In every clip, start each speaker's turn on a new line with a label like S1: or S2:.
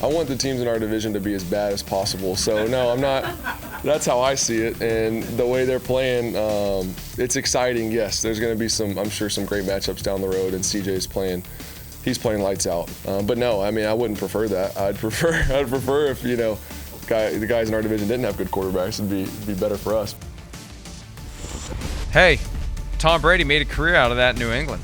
S1: I want the teams in our division to be as bad as possible. So, no, I'm not. That's how I see it. And the way they're playing, it's exciting. Yes, there's going to be I'm sure some great matchups down the road, and CJ's he's playing lights out. But no, I mean, I wouldn't prefer that. I'd prefer if, the guys in our division didn't have good quarterbacks. It'd be better for us.
S2: Hey, Tom Brady made a career out of that in New England,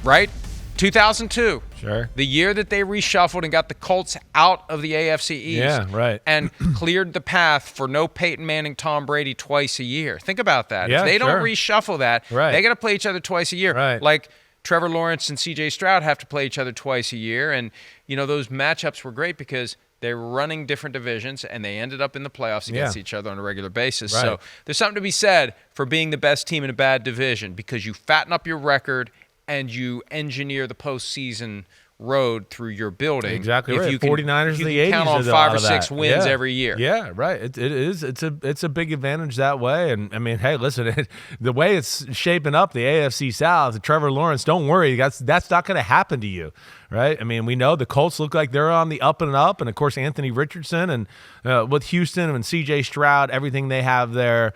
S2: right? 2002.
S3: Sure.
S2: The year that they reshuffled and got the Colts out of the AFC East.
S3: Yeah, right.
S2: And cleared the path for no Peyton Manning, Tom Brady twice a year. Think about that.
S3: Yeah,
S2: if they
S3: sure.
S2: don't reshuffle that,
S3: right.
S2: they got to play each other twice a year.
S3: Right.
S2: Like Trevor Lawrence and C.J. Stroud have to play each other twice a year. And, those matchups were great because they were running different divisions, and they ended up in the playoffs against each other on a regular basis.
S3: Right.
S2: So there's something to be said for being the best team in a bad division because you fatten up your record and you engineer the postseason road through your building.
S3: Exactly
S2: if
S3: right.
S2: You can,
S3: 49ers
S2: you
S3: in the
S2: can
S3: 80s
S2: count on
S3: did a
S2: 5
S3: lot
S2: or
S3: of
S2: 6
S3: that.
S2: wins every year.
S3: Yeah, right. It is. It's a big advantage that way. And I mean, hey, listen, the way it's shaping up, the AFC South, Trevor Lawrence, don't worry, that's not going to happen to you. Right? I mean, we know the Colts look like they're on the up and up, and of course Anthony Richardson and with Houston and C.J. Stroud, everything they have there,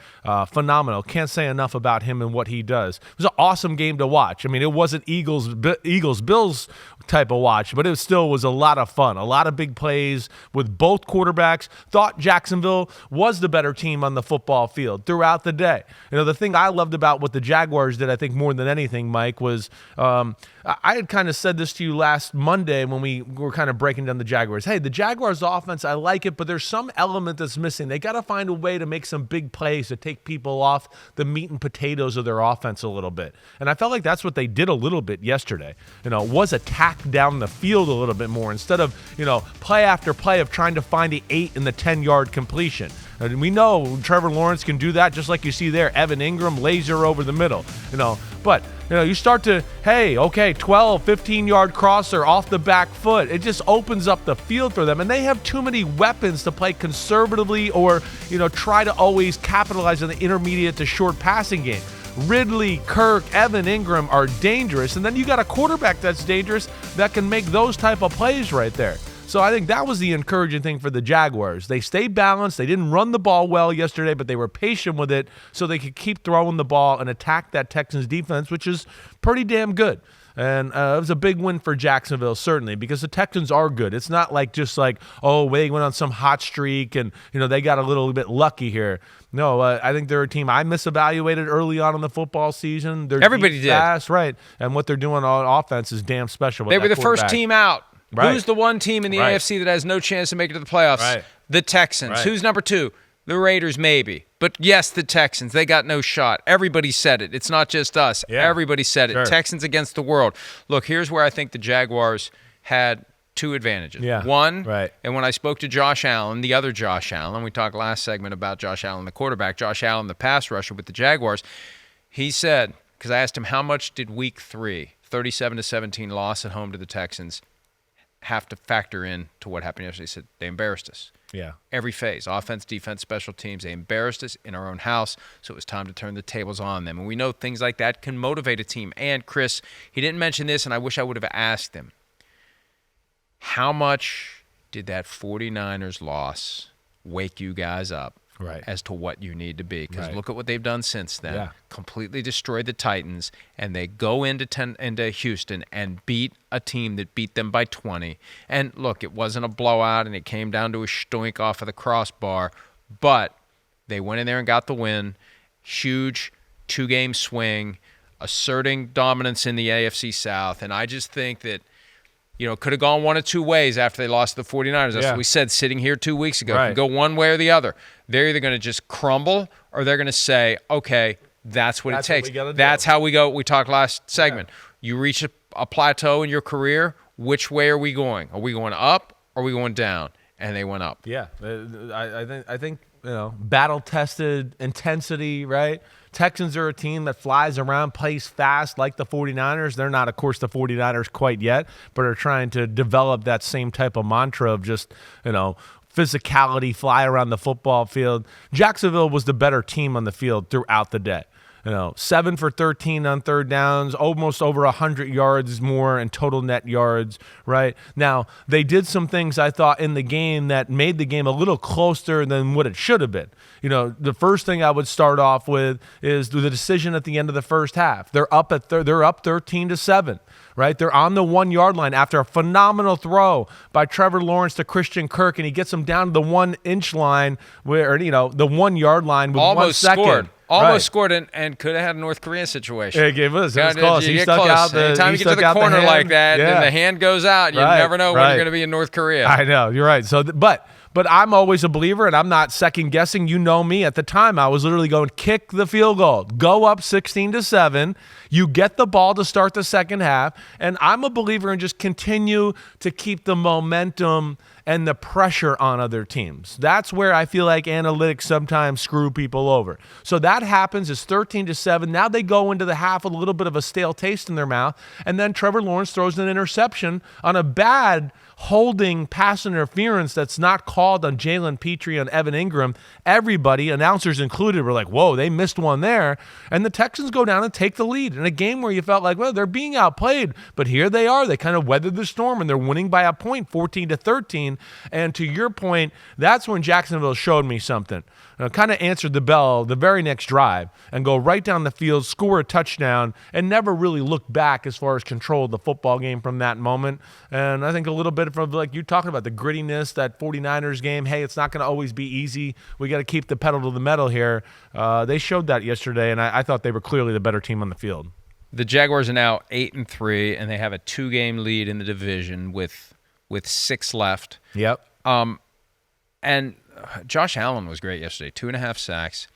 S3: phenomenal. Can't say enough about him and what he does. It was an awesome game to watch. I mean, it wasn't Eagles-Bills type of watch, but it still was a lot of fun. A lot of big plays with both quarterbacks. Thought Jacksonville was the better team on the football field throughout the day. The thing I loved about what the Jaguars did, I think more than anything, Mike, was I had kind of said this to you last Monday when we were kind of breaking down the Jaguars. Hey, the Jaguars offense, I like it, but there's some element that's missing. They got to find a way to make some big plays to take people off the meat and potatoes of their offense a little bit. And I felt like that's what they did a little bit yesterday. Was attack down the field a little bit more instead of, play after play of trying to find the 8 and the 10-yard completion. And we know Trevor Lawrence can do that just like you see there. Evan Ingram, laser over the middle, But, you start to, 12, 15-yard crosser off the back foot. It just opens up the field for them. And they have too many weapons to play conservatively or, try to always capitalize on the intermediate to short passing game. Ridley, Kirk, Evan Ingram are dangerous. And then you got a quarterback that's dangerous that can make those type of plays right there. So I think that was the encouraging thing for the Jaguars. They stayed balanced. They didn't run the ball well yesterday, but they were patient with it so they could keep throwing the ball and attack that Texans defense, which is pretty damn good. And it was a big win for Jacksonville, certainly, because the Texans are good. It's not like just like, they went on some hot streak and, they got a little bit lucky here. No, I think they're a team I misevaluated early on in the football season.
S2: Everybody did.
S3: Fast, right. And what they're doing on offense is damn special.
S2: They were the first team out.
S3: Right.
S2: Who's the one team in the AFC that has no chance to make it to the playoffs?
S3: Right.
S2: The Texans.
S3: Right.
S2: Who's number 2? The Raiders, maybe. But yes, the Texans. They got no shot. Everybody said it. It's not just us.
S3: Yeah.
S2: Everybody said it.
S3: Sure.
S2: Texans against the world. Look, here's where I think the Jaguars had 2 advantages.
S3: Yeah.
S2: One,
S3: right.
S2: And when I spoke to Josh Allen, the other Josh Allen, we talked last segment about Josh Allen, the quarterback, Josh Allen, the pass rusher with the Jaguars, he said, because I asked him how much did week 3, 37-17 loss at home to the Texans, have to factor in to what happened yesterday. He said, they embarrassed us.
S3: Yeah.
S2: Every phase, offense, defense, special teams, they embarrassed us in our own house, so it was time to turn the tables on them. And we know things like that can motivate a team. And Chris, he didn't mention this, and I wish I would have asked him, how much did that 49ers loss wake you guys up as to what you need to be? Because look at what they've done since then.
S3: Yeah.
S2: Completely destroyed the Titans, and they go into Houston and beat a team that beat them by 20. And look, it wasn't a blowout, and it came down to a stoink off of the crossbar, but they went in there and got the win. Huge 2-game swing, asserting dominance in the AFC South. And I just think that, it could have gone one of 2 ways after they lost to the 49ers. That's what we said sitting here 2 weeks ago. It could go one way or the other. They're either going to just crumble or they're going to say, okay, that's what it takes. That's how we go. We talked last segment. You reach a plateau in your career. Which way are we going? Are we going up or are we going down? And they went up.
S3: Yeah. I think battle-tested intensity, right? Texans are a team that flies around, plays fast like the 49ers. They're not, of course, the 49ers quite yet, but are trying to develop that same type of mantra of just, physicality, fly around the football field. Jacksonville was the better team on the field throughout the day. 7 for 13 on third downs, almost over 100 yards more in total net yards, right? Now, they did some things I thought in the game that made the game a little closer than what it should have been. The first thing I would start off with is the decision at the end of the first half. They're up 13-7. Right? They're on the 1 yard line after a phenomenal throw by Trevor Lawrence to Christian Kirk, and he gets them down to the 1 inch line the 1 yard line with
S2: almost
S3: 1 second.
S2: Almost scored and could have had a North Korea situation.
S3: It was close.
S2: You get close. Anytime you get to the corner like that and the hand goes out, you never know when you're going to be in North Korea.
S3: I know. You're right. So, But I'm always a believer, and I'm not second guessing. You know me. At the time, I was literally going, kick the field goal, go up 16-7. You get the ball to start the second half, and I'm a believer in just continue to keep the momentum and the pressure on other teams. That's where I feel like analytics sometimes screw people over. So that happens. It's 13-7. Now they go into the half with a little bit of a stale taste in their mouth, and then Trevor Lawrence throws an interception on a bad holding pass interference that's not called on Jalen Petrie and Evan Ingram. Everybody, announcers included, were like, whoa, they missed one there. And the Texans go down and take the lead in a game where you felt like, well, they're being outplayed. But here they are. They kind of weathered the storm, and they're winning by a point, 14-13. And to your point, that's when Jacksonville showed me something. Kind of answered the bell the very next drive and go right down the field, score a touchdown, and never really look back as far as control of the football game from that moment. And I think a little bit from, like you talking about, the grittiness, that 49ers game. Hey, it's not going to always be easy. We got to keep the pedal to the metal here. They showed that yesterday, and I thought they were clearly the better team on the field.
S2: The Jaguars are now 8-3, and they have a 2-game lead in the division with 6 left.
S3: Yep.
S2: And Josh Allen was great yesterday. 2.5 sacks.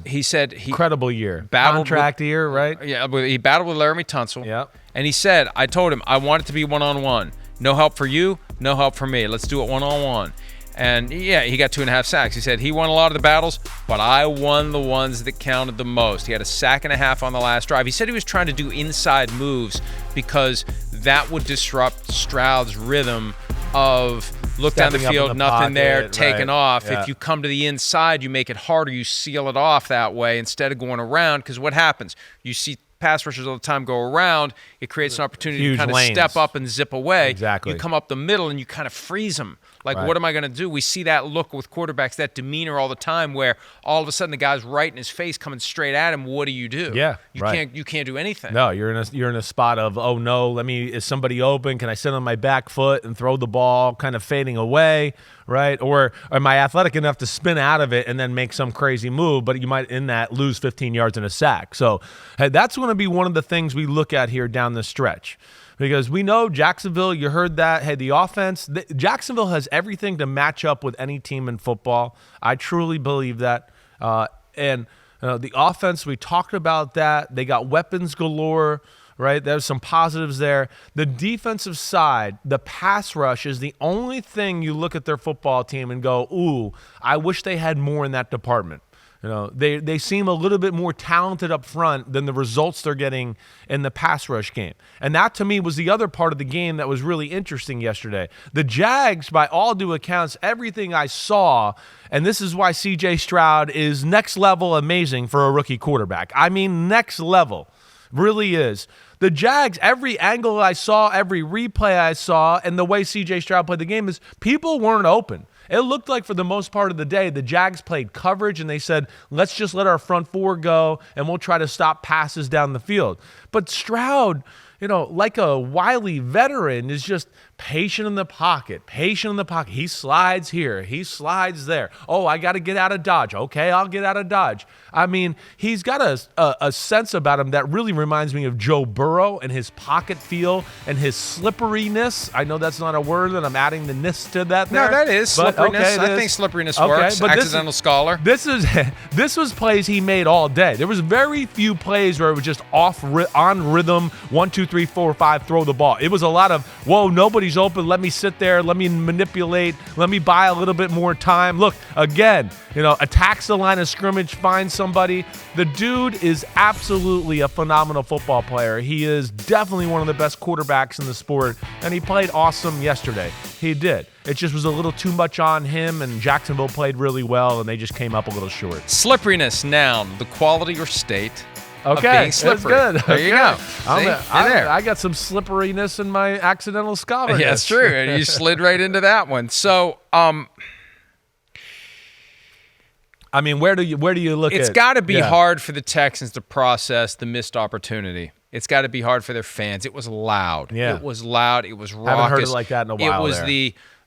S3: He said incredible year. Contract year, right?
S2: Yeah, he battled with Laramie Tunsil.
S3: Yep.
S2: And he said, I told him, I want it to be one-on-one. No help for you, no help for me. Let's do it one-on-one. And, yeah, he got 2.5 sacks. He said, he won a lot of the battles, but I won the ones that counted the most. He had a 1.5 sacks on the last drive. He said he was trying to do inside moves because that would disrupt Stroud's rhythm of look down the field, nothing there, taking off. Yeah. If you come to the inside, you make it harder. You seal it off that way instead of going around, because what happens? You see pass rushers all the time go around. It creates an opportunity to kind of step up and zip away.
S3: Exactly.
S2: You come up the middle and you kind of freeze them. Like, what am I going to do? We see that look with quarterbacks, that demeanor all the time, where all of a sudden the guy's right in his face coming straight at him. What do you do?
S3: Yeah,
S2: you can't do anything.
S3: No, you're in a spot of, oh no, is somebody open? Can I sit on my back foot and throw the ball, kind of fading away, right? Or am I athletic enough to spin out of it and then make some crazy move? But you might in that lose 15 yards in a sack. So hey, that's going to be one of the things we look at here down the stretch. Because we know Jacksonville, you heard that, hey, the offense, Jacksonville has everything to match up with any team in football. I truly believe that. And the offense, we talked about that. They got weapons galore, right? There's some positives there. The defensive side, the pass rush is the only thing you look at their football team and go, ooh, I wish they had more in that department. They seem a little bit more talented up front than the results they're getting in the pass rush game. And that, to me, was the other part of the game that was really interesting yesterday. The Jags, by all due accounts, everything I saw, and this is why C.J. Stroud is next level amazing for a rookie quarterback. I mean, next level. Really is. The Jags, every angle I saw, every replay I saw, and the way C.J. Stroud played the game is people weren't open. It looked like for the most part of the day, the Jags played coverage and they said, let's just let our front four go and we'll try to stop passes down the field. But Stroud, like a wily veteran, is just patient in the pocket. He slides here. He slides there. Oh, I got to get out of dodge. Okay, I'll get out of dodge. I mean, he's got a sense about him that really reminds me of Joe Burrow and his pocket feel and his slipperiness. I know that's not a word, and I'm adding the ness to that there.
S2: No, that is slipperiness. I think slipperiness works. But accidental scholar.
S3: This was plays he made all day. There was very few plays where it was just on rhythm, 1, 2, 3, 4, 5, throw the ball. It was a lot of, whoa, nobody's nobody's open. Let me sit there. Let me manipulate. Let me buy a little bit more time. Look, again, attacks the line of scrimmage, finds somebody. The dude is absolutely a phenomenal football player. He is definitely one of the best quarterbacks in the sport, and he played awesome yesterday. He did. It just was a little too much on him, and Jacksonville played really well, and they just came up a little short.
S2: Slipperiness, noun, the quality or state of
S3: Okay,
S2: being slippery.
S3: that's good.
S2: There you go.
S3: I got some slipperiness in my accidental scholarness.
S2: Yeah, that's true. And you slid right into that one. So,
S3: I mean, where do you look at?
S2: It's got to be hard for the Texans to process the missed opportunity. It's got to be hard for their fans. It was loud.
S3: Yeah.
S2: It was loud. It was raucous.
S3: Haven't heard it like that in a while.
S2: It was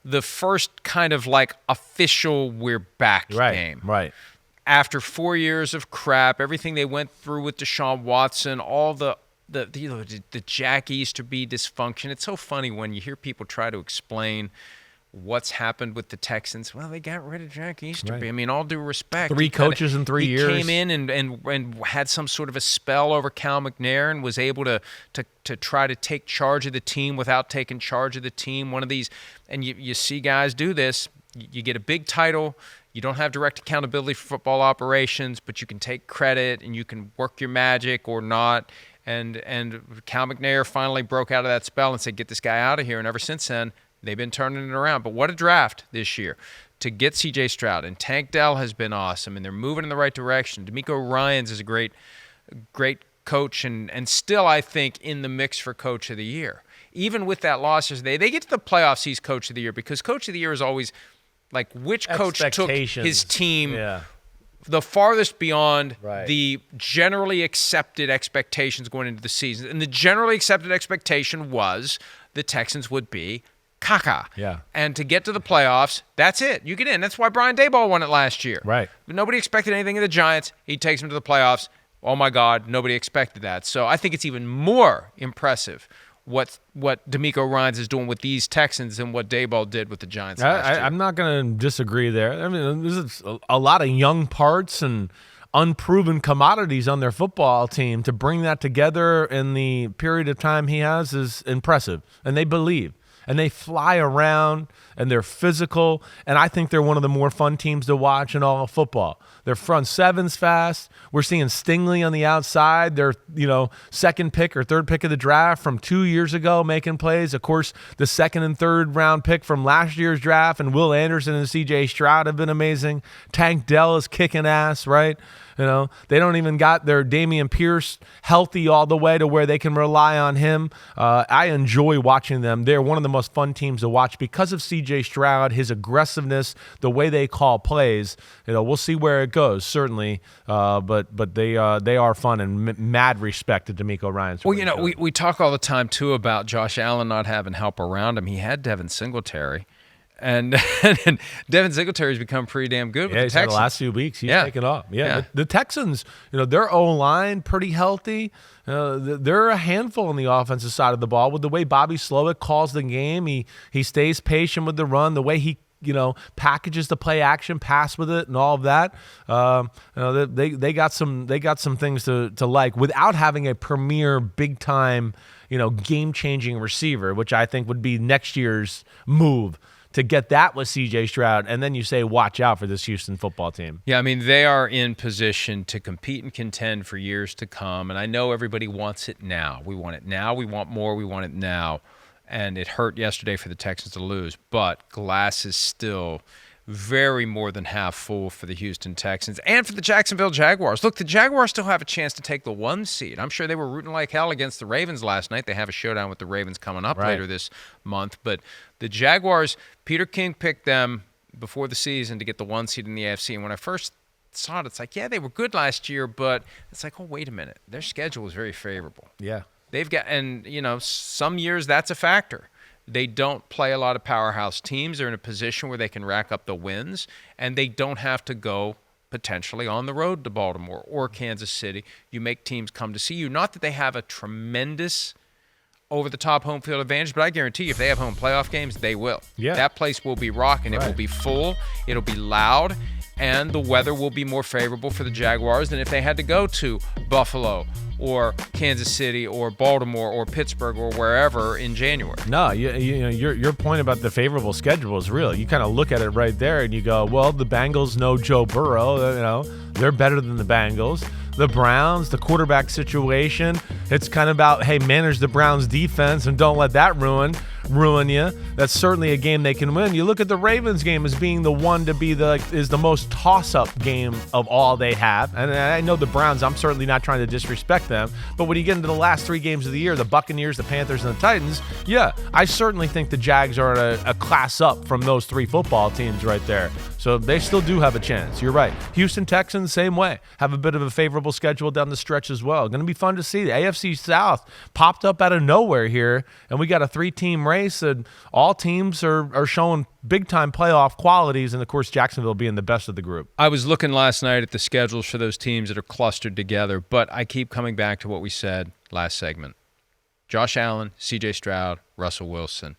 S2: the first kind of like official we're back game.
S3: Right.
S2: After 4 years of crap, everything they went through with Deshaun Watson, all the Jack Easterby dysfunction. It's so funny when you hear people try to explain what's happened with the Texans. Well, they got rid of Jack Easterby.
S3: Right.
S2: I mean, all due respect.
S3: 3 coaches in 3 years.
S2: He came in and had some sort of a spell over Cal McNair and was able to try to take charge of the team without taking charge of the team. One of these, and you see guys do this. You get a big title. You don't have direct accountability for football operations, but you can take credit and you can work your magic or not. And Cal McNair finally broke out of that spell and said, get this guy out of here. And ever since then, they've been turning it around. But what a draft this year to get C.J. Stroud. And Tank Dell has been awesome, and they're moving in the right direction. D'Amico Ryans is a great coach and still, I think, in the mix for Coach of the Year. Even with that loss yesterday, they get to the playoffs, he's Coach of the Year, because Coach of the Year is always like which coach took his team the farthest beyond the generally accepted expectations going into the season. And the generally accepted expectation was the Texans would be caca.
S3: Yeah.
S2: And to get to the playoffs, that's it. You get in. That's why Brian Daboll won it last year.
S3: Right.
S2: Nobody expected anything of the Giants. He takes them to the playoffs. Oh, my God, nobody expected that. So I think it's even more impressive what D'Amico Ryans is doing with these Texans than what Daboll did with the Giants last year.
S3: I'm not going to disagree there. I mean, there's a lot of young parts and unproven commodities on their football team. To bring that together in the period of time he has is impressive, and they believe. And they fly around, and they're physical, and I think they're one of the more fun teams to watch in all of football. Their front seven's fast. We're seeing Stingley on the outside. They're, second pick or third pick of the draft from 2 years ago making plays. Of course, the second and third round pick from last year's draft, and Will Anderson and C.J. Stroud have been amazing. Tank Dell is kicking ass, right? They don't even got their Damian Pierce healthy all the way to where they can rely on him. I enjoy watching them. They're one of the most fun teams to watch because of C.J. Stroud, his aggressiveness, the way they call plays. We'll see where it goes, certainly. But they are fun, and mad respect to D'Amico Ryans.
S2: Well, we talk all the time, too, about Josh Allen not having help around him. He had Devin Singletary. And Devin Singletary's become pretty damn good with the Texans.
S3: The last few weeks, he's taken off. Yeah. The Texans, their O-line pretty healthy. They're a handful on the offensive side of the ball with the way Bobby Slowick calls the game. He stays patient with the run, the way he packages the play action, pass with it, and all of that. They got some things to like without having a premier big time game changing receiver, which I think would be next year's move. To get that with C.J. Stroud, and then you say, watch out for this Houston football team.
S2: Yeah, I mean, they are in position to compete and contend for years to come, and I know everybody wants it now. We want it now. We want more. We want it now. And it hurt yesterday for the Texans to lose, but glass is still very more than half full for the Houston Texans and for the Jacksonville Jaguars. Look, the Jaguars still have a chance to take the 1 seed. I'm sure they were rooting like hell against the Ravens last night. They have a showdown with the Ravens coming up later this month. But the Jaguars, Peter King picked them before the season to get the 1 seed in the AFC. And when I first saw it, it's like, yeah, they were good last year, but it's like, oh, wait a minute. Their schedule is very favorable.
S3: Yeah.
S2: They've got, and, some years that's a factor. They don't play a lot of powerhouse teams. They're in a position where they can rack up the wins, and they don't have to go potentially on the road to Baltimore or Kansas City. You make teams come to see you. Not that they have a tremendous over-the-top home field advantage, but I guarantee you if they have home playoff games, they will.
S3: Yeah.
S2: That place will be rocking. It will be full. It'll be loud. and the weather will be more favorable for the Jaguars than if they had to go to Buffalo or Kansas City or Baltimore or Pittsburgh or wherever in January.
S3: No, your point about the favorable schedule is real. You kind of look at it right there and you go, well, the Bengals know Joe Burrow. They're better than the Bengals. The Browns, the quarterback situation, it's kind of about, hey, manage the Browns defense and don't let that ruin you. That's certainly a game they can win. You look at the Ravens game as being the one to be is the most toss-up game of all they have. And I know the Browns, I'm certainly not trying to disrespect them, but when you get into the last 3 games of the year, the Buccaneers, the Panthers, and the Titans, yeah, I certainly think the Jags are a class up from those 3 football teams right there. So they still do have a chance. You're right. Houston Texans, same way. Have a bit of a favorable schedule down the stretch as well. Going to be fun to see. The AFC South popped up out of nowhere here, and we got a 3-team race, and all teams are showing big-time playoff qualities, and, of course, Jacksonville being the best of the group.
S2: I was looking last night at the schedules for those teams that are clustered together, but I keep coming back to what we said last segment. Josh Allen, C.J. Stroud, Russell Wilson.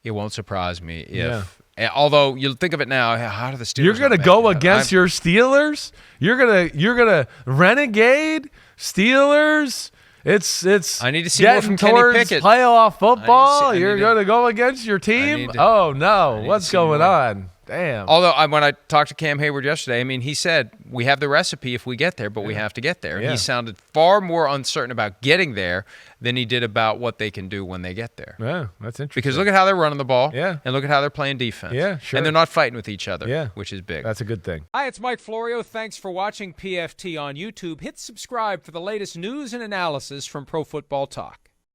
S2: It won't surprise me if although you think of it now, how do the Steelers?
S3: You're gonna go against your Steelers? You're gonna renegade Steelers? It's.
S2: I need to see more from Kenny Pickett.
S3: Playoff football. You're gonna go against your team? Oh no! What's going on? Damn.
S2: Although when I talked to Cam Hayward yesterday, I mean, he said we have the recipe if we get there, but we have to get there.
S3: Yeah.
S2: He sounded far more uncertain about getting there than he did about what they can do when they get there.
S3: Yeah, that's interesting.
S2: Because look at how they're running the ball.
S3: Yeah.
S2: And look at how they're playing defense.
S3: Yeah, sure.
S2: And they're not fighting with each other.
S3: Yeah.
S2: Which is big.
S3: That's a good thing.
S2: Hi, it's Mike Florio. Thanks for watching PFT on YouTube. Hit subscribe for the latest news and analysis from Pro Football Talk.